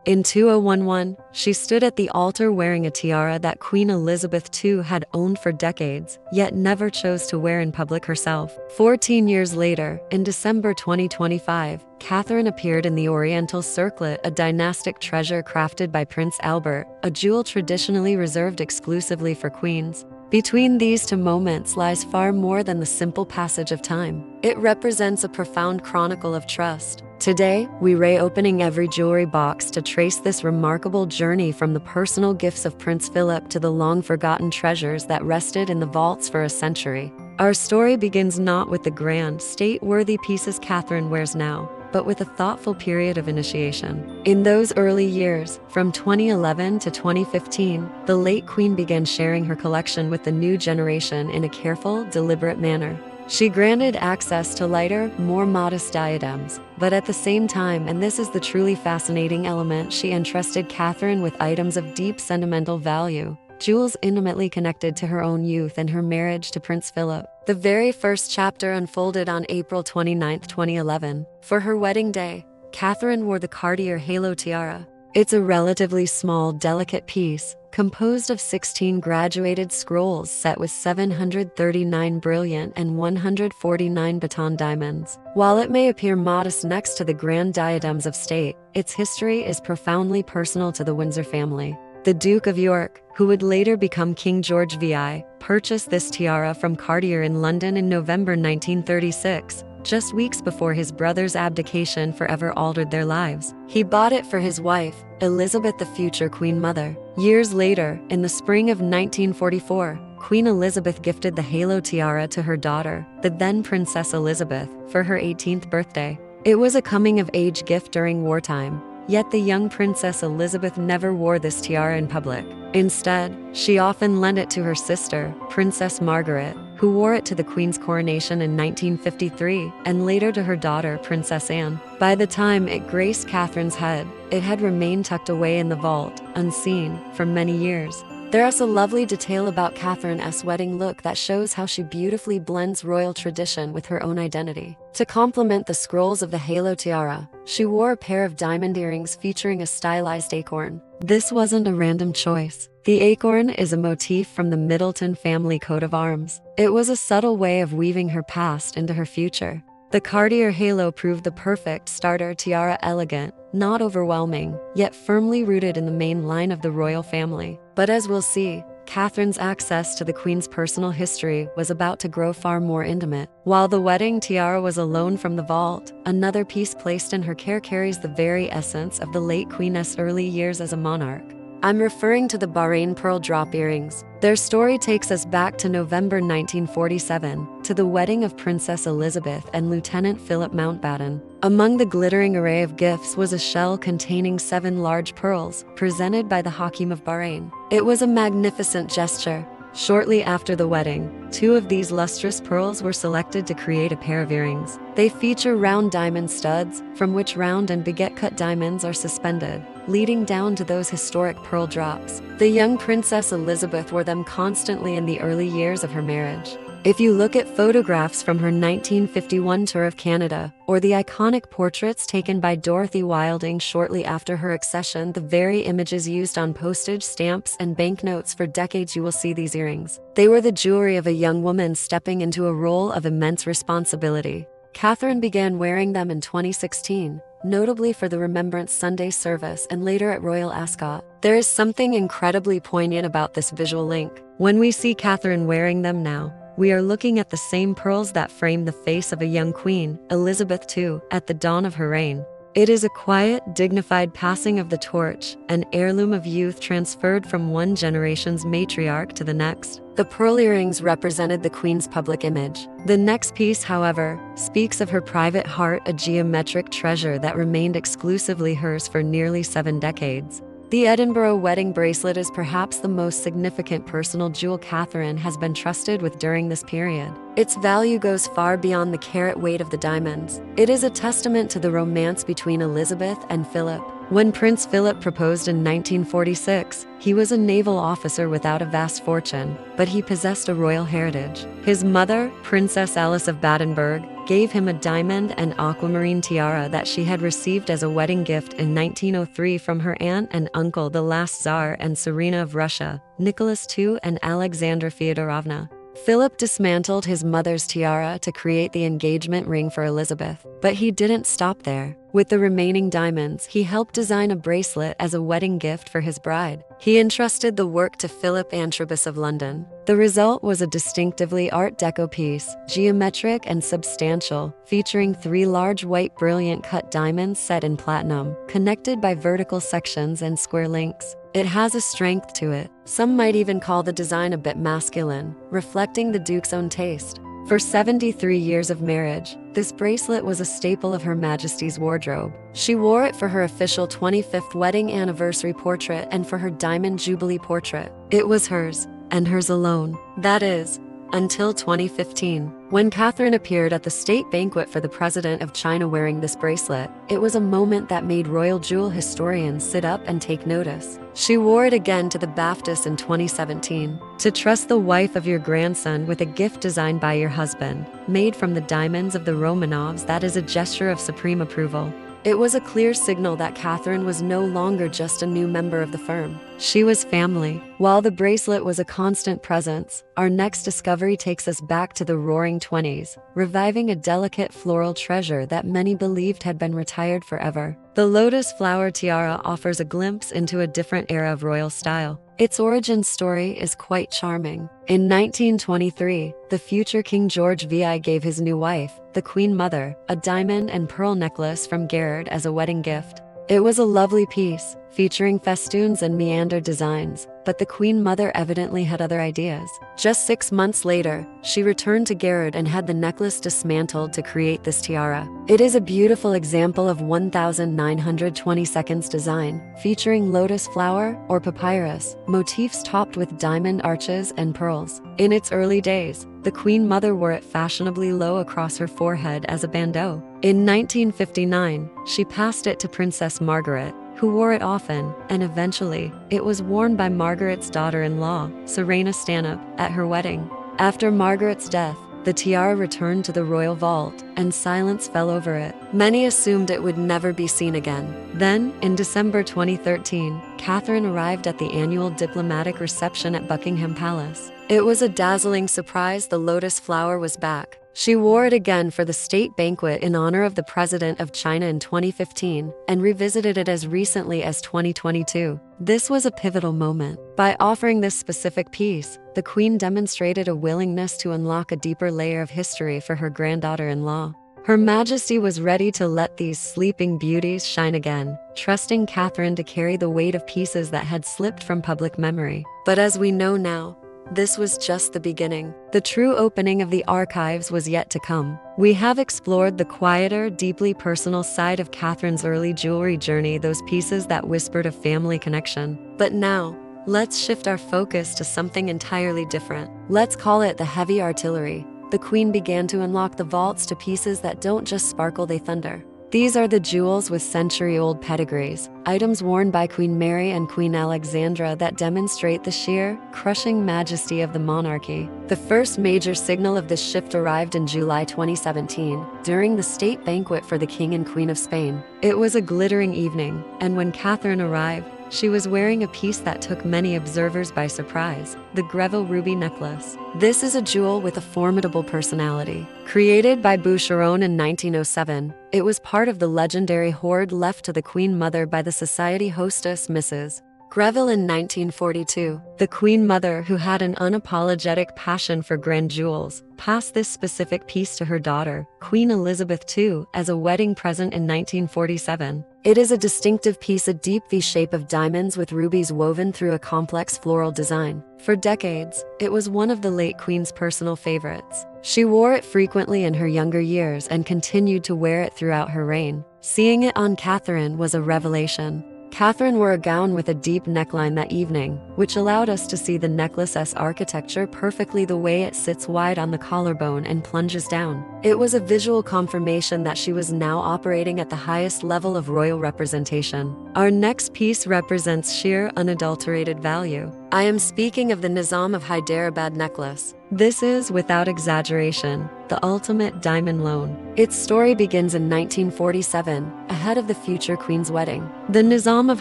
In 2011, she stood at the altar wearing a tiara that Queen Elizabeth II had owned for decades, yet never chose to wear in public herself. 14 years later, in December 2025, Catherine appeared in the Oriental Circlet, a dynastic treasure crafted by Prince Albert, a jewel traditionally reserved exclusively for queens. Between these two moments lies far more than the simple passage of time. It represents a profound chronicle of trust. Today, we're opening every jewelry box to trace this remarkable journey from the personal gifts of Prince Philip to the long-forgotten treasures that rested in the vaults for a century. Our story begins not with the grand, state-worthy pieces Catherine wears now, but with a thoughtful period of initiation. In those early years, from 2011 to 2015, the late Queen began sharing her collection with the new generation in a careful, deliberate manner. She granted access to lighter, more modest diadems, but at the same time, and this is the truly fascinating element, she entrusted Catherine with items of deep sentimental value, jewels intimately connected to her own youth and her marriage to Prince Philip. The very first chapter unfolded on April 29, 2011. For her wedding day, Catherine wore the Cartier Halo tiara. It's a relatively small, delicate piece, composed of 16 graduated scrolls set with 739 brilliant and 149 baton diamonds. While it may appear modest next to the grand diadems of state, its history is profoundly personal to the Windsor family. The Duke of York, who would later become King George VI, purchased this tiara from Cartier in London in November 1936, just weeks before his brother's abdication forever altered their lives. He bought it for his wife, Elizabeth, the future Queen Mother. Years later, in the spring of 1944, Queen Elizabeth gifted the halo tiara to her daughter, the then Princess Elizabeth, for her 18th birthday. It was a coming-of-age gift during wartime. Yet the young Princess Elizabeth never wore this tiara in public. Instead, she often lent it to her sister, Princess Margaret, who wore it to the Queen's coronation in 1953, and later to her daughter, Princess Anne. By the time it graced Catherine's head, it had remained tucked away in the vault, unseen, for many years. There's a lovely detail about Catherine's wedding look that shows how she beautifully blends royal tradition with her own identity. To complement the scrolls of the halo tiara, she wore a pair of diamond earrings featuring a stylized acorn. This wasn't a random choice. The acorn is a motif from the Middleton family coat of arms. It was a subtle way of weaving her past into her future. The Cartier halo proved the perfect starter tiara, elegant, not overwhelming, yet firmly rooted in the main line of the royal family. But as we'll see, Catherine's access to the Queen's personal history was about to grow far more intimate. While the wedding tiara was a loan from the vault, another piece placed in her care carries the very essence of the late Queen's early years as a monarch. I'm referring to the Bahrain pearl drop earrings. Their story takes us back to November 1947, to the wedding of Princess Elizabeth and Lieutenant Philip Mountbatten. Among the glittering array of gifts was a shell containing 7 large pearls, presented by the Hakim of Bahrain. It was a magnificent gesture. Shortly after the wedding, 2 of these lustrous pearls were selected to create a pair of earrings. They feature round diamond studs, from which round and baguette-cut diamonds are suspended, leading down to those historic pearl drops. The young Princess Elizabeth wore them constantly in the early years of her marriage. If you look at photographs from her 1951 tour of Canada, or the iconic portraits taken by Dorothy Wilding shortly after her accession, the very images used on postage stamps and banknotes for decades, you will see these earrings. They were the jewelry of a young woman stepping into a role of immense responsibility. Catherine began wearing them in 2016, notably for the Remembrance Sunday service and later at Royal Ascot. There is something incredibly poignant about this visual link. When we see Catherine wearing them now, we are looking at the same pearls that framed the face of a young queen, Elizabeth II, at the dawn of her reign. It is a quiet, dignified passing of the torch, an heirloom of youth transferred from one generation's matriarch to the next. The pearl earrings represented the Queen's public image. The next piece, however, speaks of her private heart, a geometric treasure that remained exclusively hers for nearly 7 decades. The Edinburgh wedding bracelet is perhaps the most significant personal jewel Catherine has been trusted with during this period. Its value goes far beyond the carat weight of the diamonds. It is a testament to the romance between Elizabeth and Philip, When Prince Philip proposed in 1946, he was a naval officer without a vast fortune, but he possessed a royal heritage. His mother, Princess Alice of Battenberg, gave him a diamond and aquamarine tiara that she had received as a wedding gift in 1903 from her aunt and uncle, the last Tsar and Tsarina of Russia, Nicholas II and Alexandra Feodorovna. Philip dismantled his mother's tiara to create the engagement ring for Elizabeth, but he didn't stop there. With the remaining diamonds, he helped design a bracelet as a wedding gift for his bride. He entrusted the work to Philip Antrobus of London. The result was a distinctively Art Deco piece, geometric and substantial, featuring 3 large white brilliant cut diamonds set in platinum, connected by vertical sections and square links. It has a strength to it. Some might even call the design a bit masculine, reflecting the Duke's own taste. For 73 years of marriage, this bracelet was a staple of Her Majesty's wardrobe. She wore it for her official 25th wedding anniversary portrait and for her Diamond Jubilee portrait. It was hers, and hers alone. That is, until 2015. When Catherine appeared at the state banquet for the president of China wearing this bracelet, it was a moment that made royal jewel historians sit up and take notice. She wore it again to the BAFTAs in 2017. To trust the wife of your grandson with a gift designed by your husband, made from the diamonds of the Romanovs, that is a gesture of supreme approval. It was a clear signal that Catherine was no longer just a new member of the firm. She was family. While the bracelet was a constant presence, our next discovery takes us back to the Roaring '20s, reviving a delicate floral treasure that many believed had been retired forever. The lotus flower tiara offers a glimpse into a different era of royal style. Its origin story is quite charming. In 1923, the future King George VI gave his new wife, the Queen Mother, a diamond and pearl necklace from Garrard as a wedding gift. It was a lovely piece, featuring festoons and meander designs, but the Queen Mother evidently had other ideas. Just 6 months later, she returned to Garrard and had the necklace dismantled to create this tiara. It is a beautiful example of 1922 design, featuring lotus flower or papyrus, motifs topped with diamond arches and pearls. In its early days, the Queen Mother wore it fashionably low across her forehead as a bandeau. In 1959, she passed it to Princess Margaret, who wore it often, and eventually, it was worn by Margaret's daughter-in-law, Serena Stanhope, at her wedding. After Margaret's death, the tiara returned to the royal vault, and silence fell over it. Many assumed it would never be seen again. Then, in December 2013, Catherine arrived at the annual diplomatic reception at Buckingham Palace. It was a dazzling surprise the lotus flower was back. She wore it again for the state banquet in honor of the President of China in 2015 and revisited it as recently as 2022. This was a pivotal moment. By offering this specific piece, the Queen demonstrated a willingness to unlock a deeper layer of history for her granddaughter-in-law. Her Majesty was ready to let these sleeping beauties shine again, trusting Catherine to carry the weight of pieces that had slipped from public memory. But as we know now, this was just the beginning. The true opening of the archives was yet to come. We have explored the quieter, deeply personal side of Catherine's early jewelry journey, those pieces that whispered of family connection. But now, let's shift our focus to something entirely different. Let's call it the heavy artillery. The Queen began to unlock the vaults to pieces that don't just sparkle, they thunder. These are the jewels with century-old pedigrees, items worn by Queen Mary and Queen Alexandra that demonstrate the sheer, crushing majesty of the monarchy. The first major signal of this shift arrived in July 2017, during the state banquet for the King and Queen of Spain. It was a glittering evening, and when Catherine arrived, she was wearing a piece that took many observers by surprise, the Greville ruby necklace. This is a jewel with a formidable personality. Created by Boucheron in 1907, it was part of the legendary hoard left to the Queen Mother by the society hostess Mrs. Greville in 1942. The Queen Mother, who had an unapologetic passion for grand jewels, passed this specific piece to her daughter, Queen Elizabeth II, as a wedding present in 1947. It is a distinctive piece, a deep V shape of diamonds with rubies woven through a complex floral design. For decades, it was one of the late Queen's personal favorites. She wore it frequently in her younger years and continued to wear it throughout her reign. Seeing it on Catherine was a revelation. Catherine wore a gown with a deep neckline that evening, which allowed us to see the necklace's architecture perfectly the way it sits wide on the collarbone and plunges down. It was a visual confirmation that she was now operating at the highest level of royal representation. Our next piece represents sheer, unadulterated value. I am speaking of the Nizam of Hyderabad necklace. This is, without exaggeration, the ultimate diamond loan. Its story begins in 1947, ahead of the future queen's wedding. The Nizam of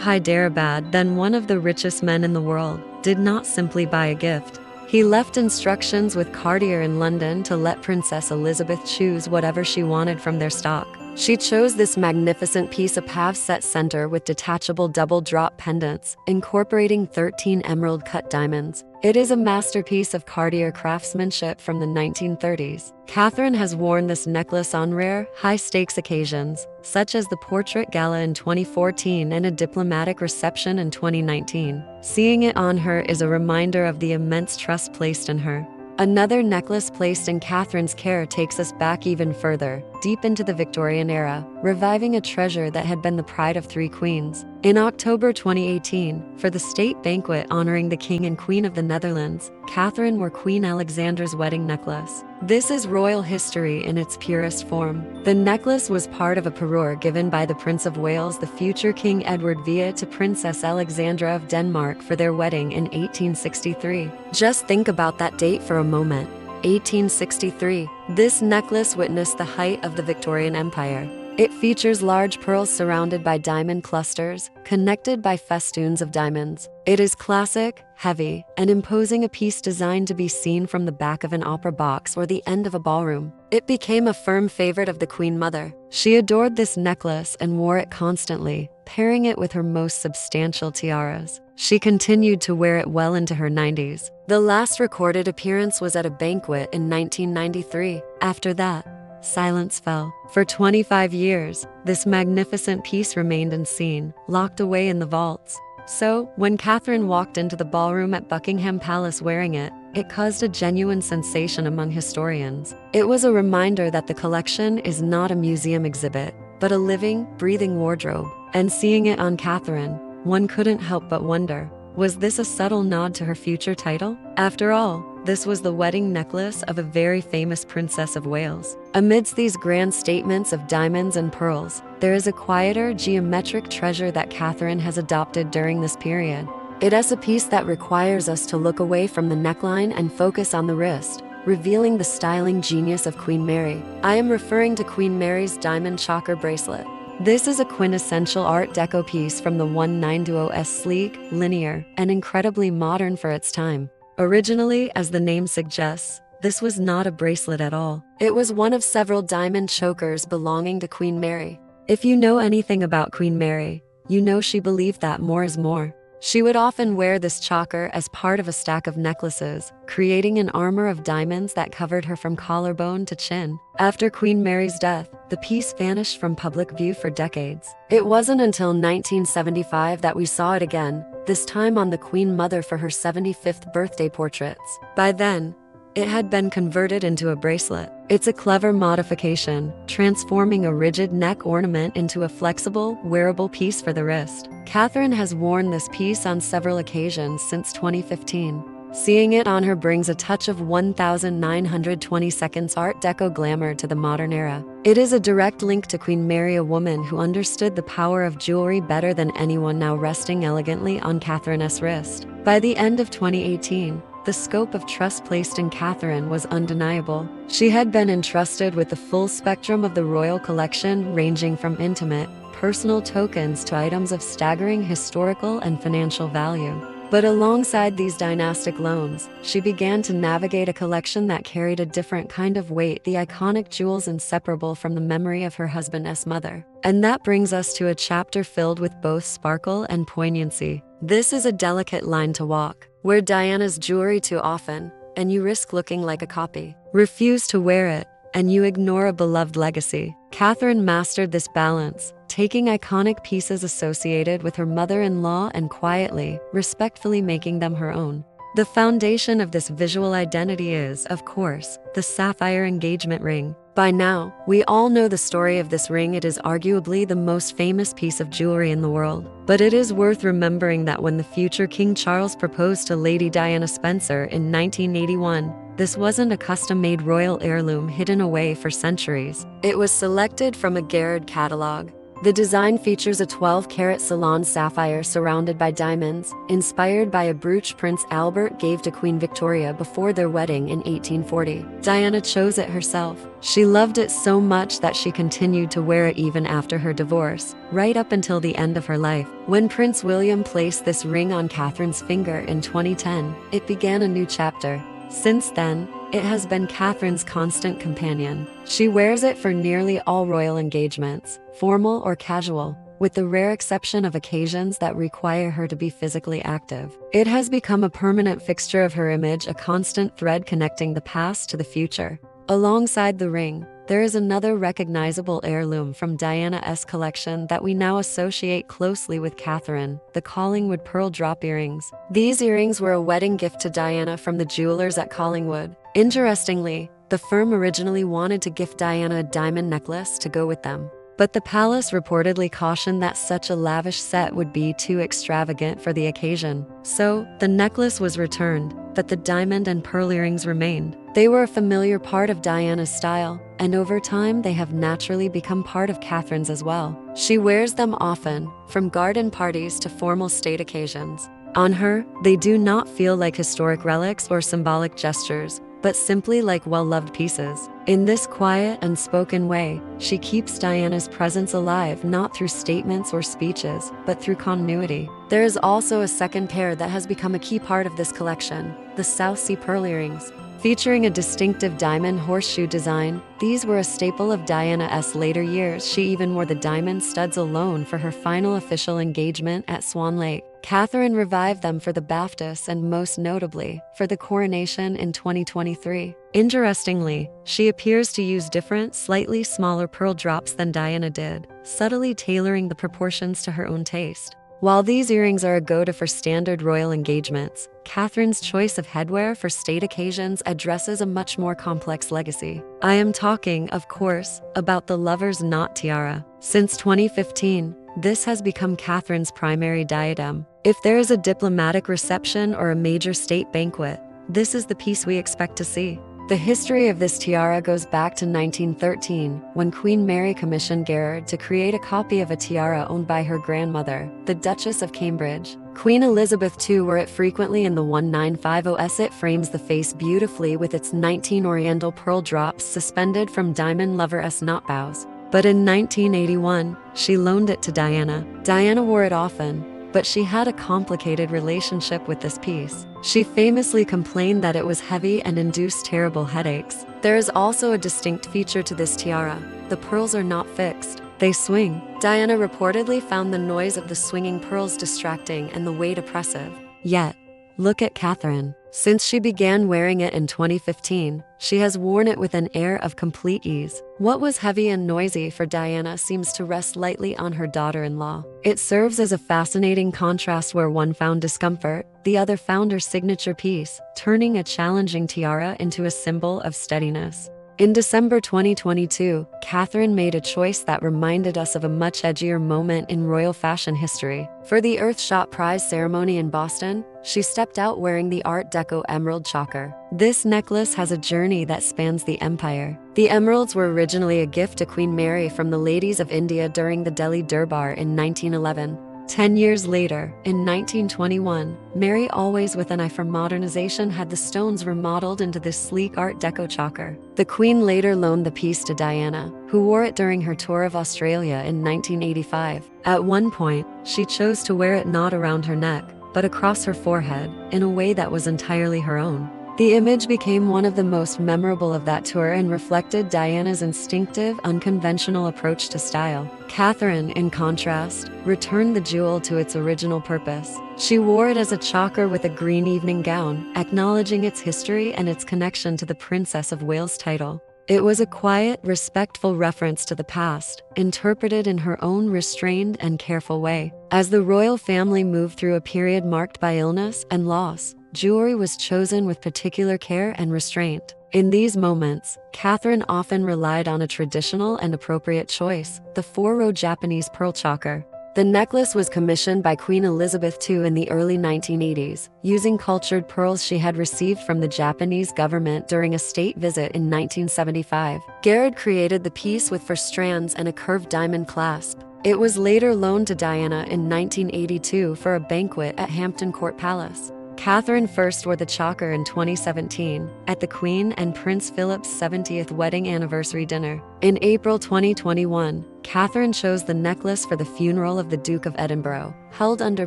Hyderabad, then one of the richest men in the world, did not simply buy a gift. He left instructions with Cartier in London to let Princess Elizabeth choose whatever she wanted from their stock. She chose this magnificent piece of pav set center with detachable double-drop pendants, incorporating 13 emerald-cut diamonds. It is a masterpiece of Cartier craftsmanship from the 1930s. Catherine has worn this necklace on rare, high-stakes occasions, such as the Portrait Gala in 2014 and a diplomatic reception in 2019. Seeing it on her is a reminder of the immense trust placed in her. Another necklace placed in Catherine's care takes us back even further, deep into the Victorian era, reviving a treasure that had been the pride of three queens. In October 2018, for the state banquet honoring the King and Queen of the Netherlands, Catherine wore Queen Alexandra's wedding necklace. This is royal history in its purest form. The necklace was part of a parure given by the Prince of Wales, the future King Edward VIII, to Princess Alexandra of Denmark for their wedding in 1863. Just think about that date for a moment. 1863. This necklace witnessed the height of the Victorian Empire. It features large pearls surrounded by diamond clusters, connected by festoons of diamonds. It is classic, heavy, and imposing, a piece designed to be seen from the back of an opera box or the end of a ballroom. It became a firm favorite of the Queen Mother. She adored this necklace and wore it constantly, pairing it with her most substantial tiaras. She continued to wear it well into her 90s. The last recorded appearance was at a banquet in 1993. After that, silence fell. For 25 years, this magnificent piece remained unseen, locked away in the vaults. So, when Catherine walked into the ballroom at Buckingham Palace wearing it, it caused a genuine sensation among historians. It was a reminder that the collection is not a museum exhibit, but a living, breathing wardrobe. And seeing it on Catherine, one couldn't help but wonder, was this a subtle nod to her future title? After all, this was the wedding necklace of a very famous Princess of Wales. Amidst these grand statements of diamonds and pearls, there is a quieter, geometric treasure that Catherine has adopted during this period. It is a piece that requires us to look away from the neckline and focus on the wrist, revealing the styling genius of Queen Mary. I am referring to Queen Mary's diamond choker bracelet. This is a quintessential Art Deco piece from the 1920s, sleek, linear, and incredibly modern for its time. Originally, as the name suggests, this was not a bracelet at all. It was one of several diamond chokers belonging to Queen Mary. If you know anything about Queen Mary, you know she believed that more is more. She would often wear this choker as part of a stack of necklaces, creating an armor of diamonds that covered her from collarbone to chin. After Queen Mary's death, the piece vanished from public view for decades. It wasn't until 1975 that we saw it again, this time on the Queen Mother for her 75th birthday portraits. By then, it had been converted into a bracelet. It's a clever modification, transforming a rigid neck ornament into a flexible, wearable piece for the wrist. Catherine has worn this piece on several occasions since 2015. Seeing it on her brings a touch of 1922 Art Deco glamour to the modern era. It is a direct link to Queen Mary, a woman who understood the power of jewelry better than anyone, now resting elegantly on Catherine's wrist. By the end of 2018, the scope of trust placed in Catherine was undeniable. She had been entrusted with the full spectrum of the royal collection, ranging from intimate, personal tokens to items of staggering historical and financial value. But alongside these dynastic loans, she began to navigate a collection that carried a different kind of weight, the iconic jewels inseparable from the memory of her husband's mother. And that brings us to a chapter filled with both sparkle and poignancy. This is a delicate line to walk. Wear Diana's jewelry too often, and you risk looking like a copy. Refuse to wear it, and you ignore a beloved legacy. Catherine mastered this balance, taking iconic pieces associated with her mother-in-law and quietly, respectfully making them her own. The foundation of this visual identity is, of course, the sapphire engagement ring. By now, we all know the story of this ring. It is arguably the most famous piece of jewelry in the world. But it is worth remembering that when the future King Charles proposed to Lady Diana Spencer in 1981, this wasn't a custom-made royal heirloom hidden away for centuries. It was selected from a Garrard catalog. The design features a 12-carat Ceylon sapphire surrounded by diamonds, inspired by a brooch Prince Albert gave to Queen Victoria before their wedding in 1840. Diana chose it herself. She loved it so much that she continued to wear it even after her divorce, right up until the end of her life. When Prince William placed this ring on Catherine's finger in 2010, it began a new chapter. Since then, it has been Catherine's constant companion. She wears it for nearly all royal engagements, formal or casual, with the rare exception of occasions that require her to be physically active. It has become a permanent fixture of her image, a constant thread connecting the past to the future. Alongside the ring, there is another recognizable heirloom from Diana's collection that we now associate closely with Catherine, the Collingwood pearl drop earrings. These earrings were a wedding gift to Diana from the jewelers at Collingwood. Interestingly, the firm originally wanted to gift Diana a diamond necklace to go with them. But the palace reportedly cautioned that such a lavish set would be too extravagant for the occasion. So, the necklace was returned, but the diamond and pearl earrings remained. They were a familiar part of Diana's style, and over time they have naturally become part of Catherine's as well. She wears them often, from garden parties to formal state occasions. On her, they do not feel like historic relics or symbolic gestures, but simply like well-loved pieces. In this quiet, unspoken way, she keeps Diana's presence alive not through statements or speeches, but through continuity. There is also a second pair that has become a key part of this collection, the South Sea pearl earrings. Featuring a distinctive diamond horseshoe design, these were a staple of Diana's later years. She even wore the diamond studs alone for her final official engagement at Swan Lake. Catherine revived them for the BAFTAs and most notably, for the coronation in 2023. Interestingly, she appears to use different, slightly smaller pearl drops than Diana did, subtly tailoring the proportions to her own taste. While these earrings are a go-to for standard royal engagements, Catherine's choice of headwear for state occasions addresses a much more complex legacy. I am talking, of course, about the lover's knot tiara. Since 2015, this has become Catherine's primary diadem. If there is a diplomatic reception or a major state banquet, this is the piece we expect to see. The history of this tiara goes back to 1913, when Queen Mary commissioned Garrard to create a copy of a tiara owned by her grandmother, the Duchess of Cambridge. Queen Elizabeth II wore it frequently in the 1950s. It frames the face beautifully with its 19 oriental pearl drops suspended from diamond lover's knot bows. But in 1981, she loaned it to Diana. Diana wore it often, but she had a complicated relationship with this piece. She famously complained that it was heavy and induced terrible headaches. There is also a distinct feature to this tiara. The pearls are not fixed. They swing. Diana reportedly found the noise of the swinging pearls distracting and the weight oppressive. Yet, look at Catherine. Since she began wearing it in 2015, she has worn it with an air of complete ease. What was heavy and noisy for Diana seems to rest lightly on her daughter-in-law. It serves as a fascinating contrast where one found discomfort, the other found her signature piece, turning a challenging tiara into a symbol of steadiness. In December 2022, Catherine made a choice that reminded us of a much edgier moment in royal fashion history. For the Earthshot Prize ceremony in Boston, she stepped out wearing the Art Deco emerald choker. This necklace has a journey that spans the empire. The emeralds were originally a gift to Queen Mary from the ladies of India during the Delhi Durbar in 1911. 10 years later, in 1921, Mary, always with an eye for modernization, had the stones remodeled into this sleek Art Deco choker. The Queen later loaned the piece to Diana, who wore it during her tour of Australia in 1985. At one point, she chose to wear it not around her neck, but across her forehead, in a way that was entirely her own. The image became one of the most memorable of that tour and reflected Diana's instinctive, unconventional approach to style. Catherine, in contrast, returned the jewel to its original purpose. She wore it as a choker with a green evening gown, acknowledging its history and its connection to the Princess of Wales title. It was a quiet, respectful reference to the past, interpreted in her own restrained and careful way. As the royal family moved through a period marked by illness and loss, jewelry was chosen with particular care and restraint. In these moments, Catherine often relied on a traditional and appropriate choice, the four-row Japanese pearl choker. The necklace was commissioned by Queen Elizabeth II in the early 1980s, using cultured pearls she had received from the Japanese government during a state visit in 1975. Garrett created the piece with 4 strands and a curved diamond clasp. It was later loaned to Diana in 1982 for a banquet at Hampton Court Palace. Catherine first wore the choker in 2017 at the Queen and Prince Philip's 70th wedding anniversary dinner. In April 2021, Catherine chose the necklace for the funeral of the Duke of Edinburgh, held under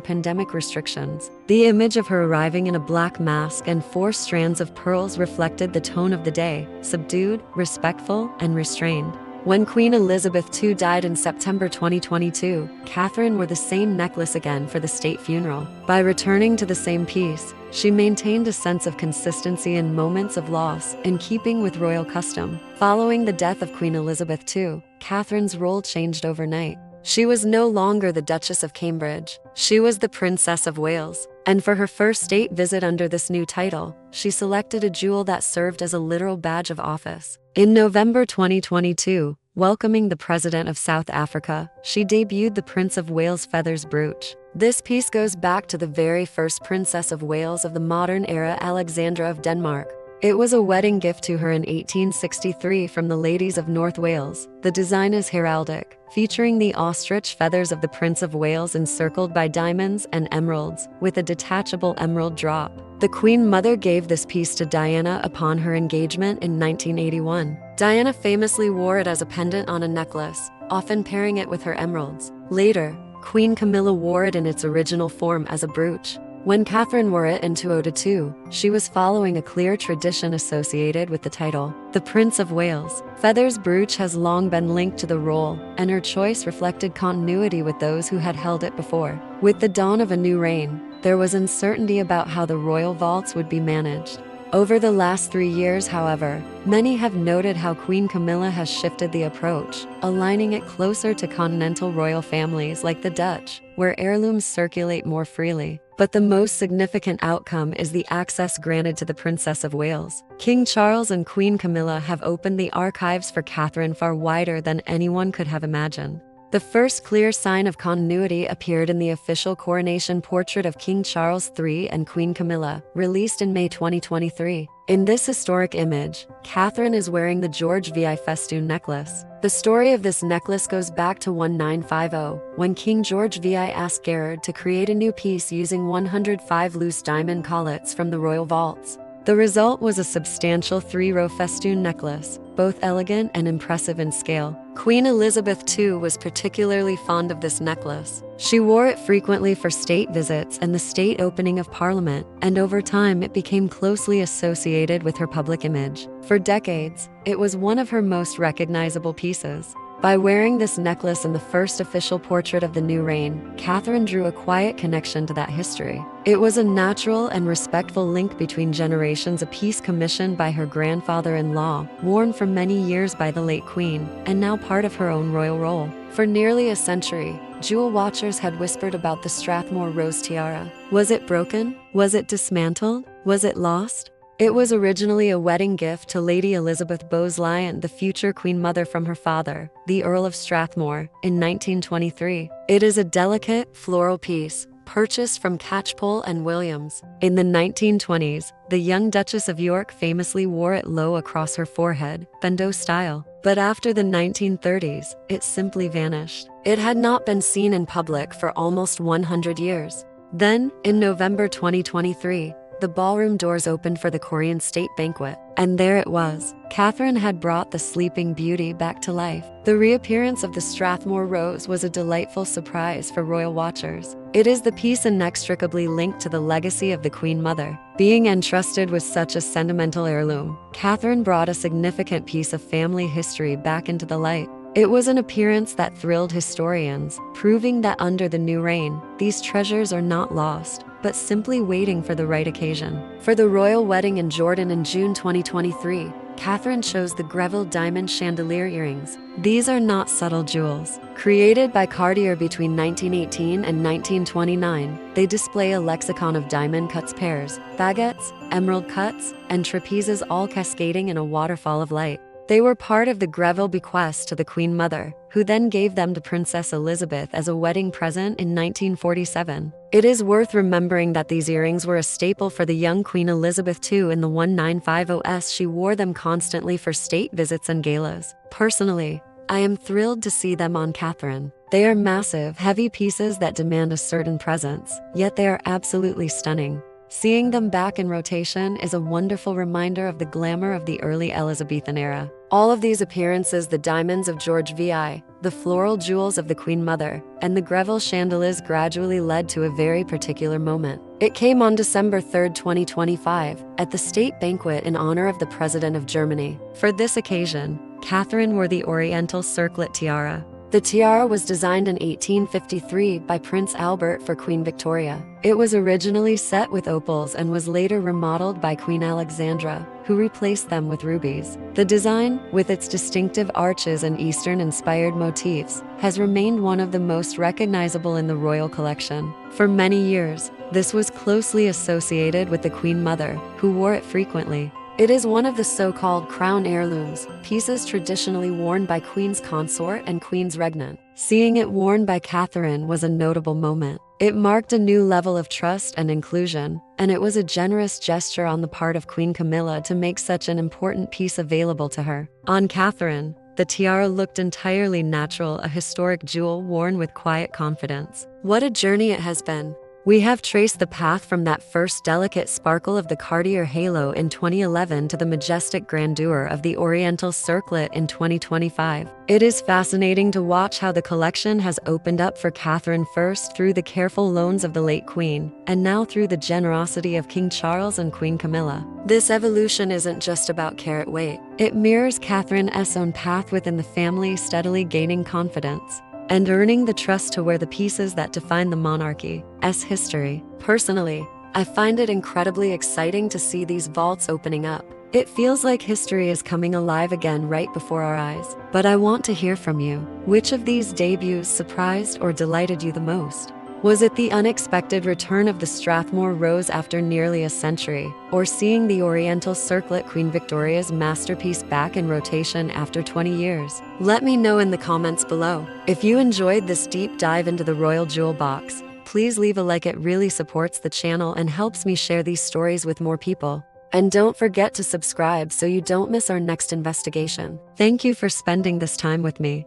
pandemic restrictions. The image of her arriving in a black mask and 4 strands of pearls reflected the tone of the day, subdued, respectful, and restrained. When Queen Elizabeth II died in September 2022, Catherine wore the same necklace again for the state funeral. By returning to the same piece, she maintained a sense of consistency in moments of loss, in keeping with royal custom. Following the death of Queen Elizabeth II, Catherine's role changed overnight. She was no longer the Duchess of Cambridge. She was the Princess of Wales. And for her first state visit under this new title, she selected a jewel that served as a literal badge of office. In November 2022, welcoming the President of South Africa, she debuted the Prince of Wales Feathers brooch. This piece goes back to the very first Princess of Wales of the modern era, Alexandra of Denmark. It was a wedding gift to her in 1863 from the ladies of North Wales. The design is heraldic, featuring the ostrich feathers of the Prince of Wales encircled by diamonds and emeralds, with a detachable emerald drop. The Queen Mother gave this piece to Diana upon her engagement in 1981. Diana famously wore it as a pendant on a necklace, often pairing it with her emeralds. Later, Queen Camilla wore it in its original form as a brooch. When Catherine wore it in 2002, she was following a clear tradition associated with the title. The Prince of Wales Feathers brooch has long been linked to the role, and her choice reflected continuity with those who had held it before. With the dawn of a new reign, there was uncertainty about how the royal vaults would be managed. Over the last 3 years, however, many have noted how Queen Camilla has shifted the approach, aligning it closer to continental royal families like the Dutch, where heirlooms circulate more freely. But the most significant outcome is the access granted to the Princess of Wales. King Charles and Queen Camilla have opened the archives for Catherine far wider than anyone could have imagined. The first clear sign of continuity appeared in the official coronation portrait of King Charles III and Queen Camilla, released in May 2023. In this historic image, Catherine is wearing the George VI festoon necklace. The story of this necklace goes back to 1950, when King George VI asked Garrett to create a new piece using 105 loose diamond collets from the royal vaults. The result was a substantial 3-row festoon necklace, both elegant and impressive in scale. Queen Elizabeth II was particularly fond of this necklace. She wore it frequently for state visits and the state opening of Parliament, and over time it became closely associated with her public image. For decades, it was one of her most recognizable pieces. By wearing this necklace in the first official portrait of the new reign, Catherine drew a quiet connection to that history. It was a natural and respectful link between generations, a piece commissioned by her grandfather-in-law, worn for many years by the late Queen, and now part of her own royal role. For nearly a century, jewel watchers had whispered about the Strathmore Rose tiara. Was it broken? Was it dismantled? Was it lost? It was originally a wedding gift to Lady Elizabeth Bowes-Lyon, the future Queen Mother, from her father, the Earl of Strathmore, in 1923. It is a delicate, floral piece, purchased from Catchpole and Williams. In the 1920s, the young Duchess of York famously wore it low across her forehead, bandeau style. But after the 1930s, it simply vanished. It had not been seen in public for almost 100 years. Then, in November 2023, the ballroom doors opened for the Korean state banquet, and there it was. Catherine had brought the Sleeping Beauty back to life. The reappearance of the Strathmore Rose was a delightful surprise for royal watchers. It is the piece inextricably linked to the legacy of the Queen Mother. Being entrusted with such a sentimental heirloom, Catherine brought a significant piece of family history back into the light. It was an appearance that thrilled historians, proving that under the new reign, these treasures are not lost, but simply waiting for the right occasion. For the royal wedding in Jordan in June 2023, Catherine chose the Greville diamond chandelier earrings. These are not subtle jewels. Created by Cartier between 1918 and 1929, they display a lexicon of diamond cuts pairs, baguettes, emerald cuts, and trapezes, all cascading in a waterfall of light. They were part of the Greville bequest to the Queen Mother, who then gave them to Princess Elizabeth as a wedding present in 1947. It is worth remembering that these earrings were a staple for the young Queen Elizabeth II. In the 1950s, she wore them constantly for state visits and galas. Personally, I am thrilled to see them on Catherine. They are massive, heavy pieces that demand a certain presence, yet they are absolutely stunning. Seeing them back in rotation is a wonderful reminder of the glamour of the early Elizabethan era. All of these appearances, the diamonds of George VI, the floral jewels of the Queen Mother, and the Greville chandeliers, gradually led to a very particular moment. It came on December 3, 2025, at the state banquet in honor of the President of Germany. For this occasion, Catherine wore the Oriental circlet tiara. The tiara was designed in 1853 by Prince Albert for Queen Victoria. It was originally set with opals and was later remodeled by Queen Alexandra, who replaced them with rubies. The design, with its distinctive arches and Eastern-inspired motifs, has remained one of the most recognizable in the royal collection. For many years, this was closely associated with the Queen Mother, who wore it frequently. It is one of the so-called crown heirlooms, pieces traditionally worn by Queen's consort and Queen's regnant. Seeing it worn by Catherine was a notable moment. It marked a new level of trust and inclusion, and it was a generous gesture on the part of Queen Camilla to make such an important piece available to her. On Catherine, the tiara looked entirely natural, a historic jewel worn with quiet confidence. What a journey it has been. We have traced the path from that first delicate sparkle of the Cartier halo in 2011 to the majestic grandeur of the Oriental circlet in 2025. It is fascinating to watch how the collection has opened up for Catherine, first through the careful loans of the late Queen, and now through the generosity of King Charles and Queen Camilla. This evolution isn't just about carat weight. It mirrors Catherine's own path within the family, steadily gaining confidence and earning the trust to wear the pieces that define the monarchy's history. Personally, I find it incredibly exciting to see these vaults opening up. It feels like history is coming alive again right before our eyes. But I want to hear from you. Which of these debuts surprised or delighted you the most? Was it the unexpected return of the Strathmore Rose after nearly a century, or seeing the Oriental circlet, Queen Victoria's masterpiece, back in rotation after 20 years? Let me know in the comments below. If you enjoyed this deep dive into the royal jewel box, please leave a like. It really supports the channel and helps me share these stories with more people. And don't forget to subscribe so you don't miss our next investigation. Thank you for spending this time with me.